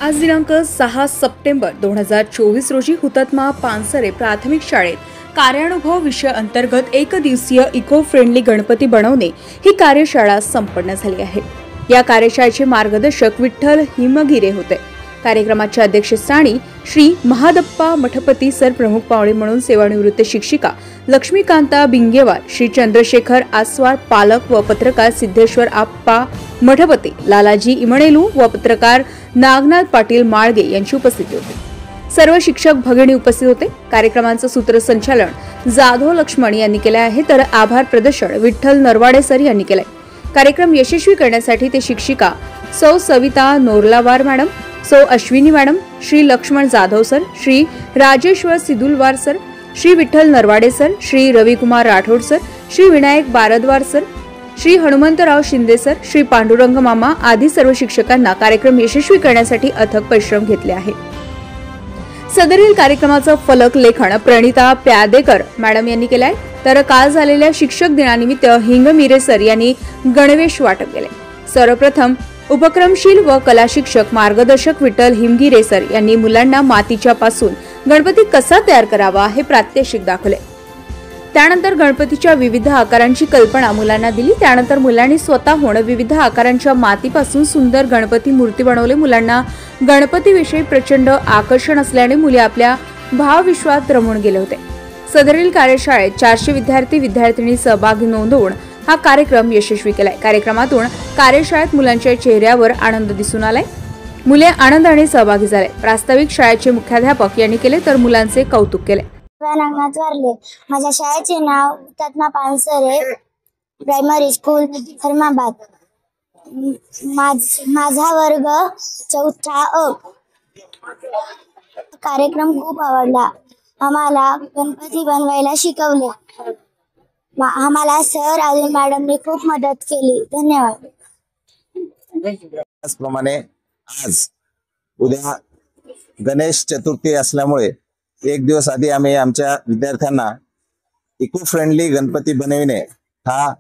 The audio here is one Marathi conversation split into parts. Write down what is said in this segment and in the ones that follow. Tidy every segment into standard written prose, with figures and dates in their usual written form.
आज दिनांक 6 सप्टेंबर 2024 रोजी हुतात्मा पानसरे प्राथमिक शाळेत कार्यानुभव विषय अंतर्गत एक दिवसीय इको फ्रेंडली गणपती बनवणे ही कार्यशाळा संपन्न झाली आहे। या कार्यशाळेचे मार्गदर्शक विठ्ठल हिमगिरे होते। कार्यक्रमाच्या अध्यक्षस्थानी श्री महादप्पा मठपती सर प्रमुख पाहुणे म्हणून सेवानिवृत्त शिक्षिका लक्ष्मीकांता बिंगेवार, श्री चंद्रशेखर आस्वार पालक व पत्रकार सिद्धेश्वर आप्पा मठपती, लालाजी इमणेलू व पत्रकार नागनाथ पाटील माळगे यांची उपस्थिती होती। सर्व शिक्षक भगिनी उपस्थित होते। कार्यक्रमाचे सूत्रसंचालन जाधव लक्ष्मण यांनी केले आहे, तर आभार प्रदर्शन विठ्ठल नरवाडे सर यांनी केले। कार्यक्रम यशस्वी करण्यासाठी ते शिक्षिका सौ Savita Norlawar madam, Sau Ashwini madam, Shri Laxman Jadhav sir, Shri Rajeshwar Sidulwar sir, Shri Vitthal Narwade sir, Shri Ravikumar Rathod sir, Shri Vinayak Bardawar sir, Shri Hanumantrao Shinde sir, Shri Pandurang मामा आदी सर्व शिक्षकांना कार्यक्रम यशस्वी करण्यासाठी अथक परिश्रम घेतले आहे। सदरील कार्यक्रमाचा फलक लेखन प्रणिता प्यादेकर मॅडम यांनी केले आहे, तर काल झालेल्या शिक्षक दिनानिमित्त हिंगमिरे सर यांनी गणवेश वाटप केले। सर्वप्रथम उपक्रमशील व कला शिक्षक मार्गदर्शक विठ्ठल हिमगिरे सर यांनी मुलांना मातीच्या पासून गणपती कसा तयार करावा हे प्रात्यक्षिक दाखवले। त्यानंतर गणपतीच्या विविध आकारांची कल्पना मुलांना दिली। त्यानंतर मुलांनी स्वतःहून विविध आकारांच्या मातीपासून सुंदर गणपती मूर्ती बनवले। मुलांना गणपतीविषयी प्रचंड आकर्षण असल्याने मुले आपल्या भावविश्वात रमून गेले होते। सदरील कार्यशाळेत 400 विद्यार्थी सहभागी नोंदवून हा कार्यक्रम यशस्वी केलाय। कार्यक्रमातून कार्यशाळेत मुलांच्या चेहऱ्यावर आनंद दिसून आलाय। मुले आनंदाने सहभागी झाले। प्रास्ताविक शाळेचे मुख्याध्यापक यांनी केले, तर मुलांचे कौतुक केले। नागनाथ वारले, माझ्या शाळेचे नाव हुतात्मा पानसरे प्रायमरी स्कूल धर्माबाद। माझा वर्ग 4 अ। कार्यक्रम खूप आवडला। आम्हाला गणपती बनवायला शिकवले। आम्हाला सर आणि मॅडमने खूप मदत केली। धन्यवाद। त्याचप्रमाणे आज उद्या गणेश चतुर्थी असल्यामुळे एक दिवस आधी आम्ही आमच्या विद्यार्थ्यांना इको फ्रेंडली गणपती बनविणे हा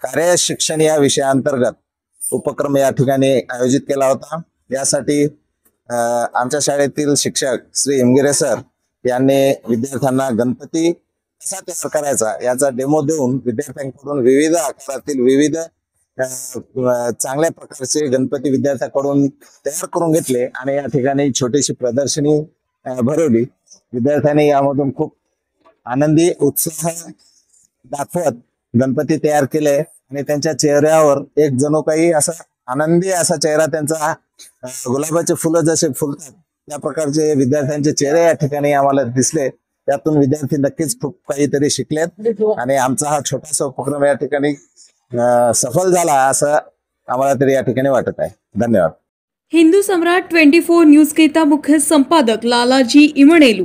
कार्यशिक्षण या विषयाअंतर्गत उपक्रम या ठिकाणी आयोजित केला होता। यासाठी आमच्या शाळेतील शिक्षक श्री हिमगिरे सर यांनी विद्यार्थ्यांना गणपती कसा तयार करायचा याचा डेमो देऊन विद्यार्थ्यांकडून विविध आकारातील विविध चांगल्या प्रकारचे गणपती विद्यार्थ्यांकडून तयार करून घेतले आणि या ठिकाणी छोटीशी प्रदर्शनी भरवली। विद्यार्थ्यांनी यामधून खूप आनंदी उत्साह दाखवत गणपती तयार केले आणि त्यांच्या चेहऱ्यावर एक जणू काही असा आनंदी असा चेहरा त्यांचा गुलाबाचे फुलं जसे फुलतात त्या प्रकारचे विद्यार्थ्यांचे चेहरे या ठिकाणी आम्हाला दिसले। त्यातून विद्यार्थी नक्कीच खूप काहीतरी शिकलेत आणि आमचा हा छोटासा उपक्रम या ठिकाणी सफल झाला असं आम्हाला तरी या ठिकाणी वाटत आहे। धन्यवाद। हिंदू सम्राट 24 न्यूज केता मुख्य संपादक लालाजी इमणेलू।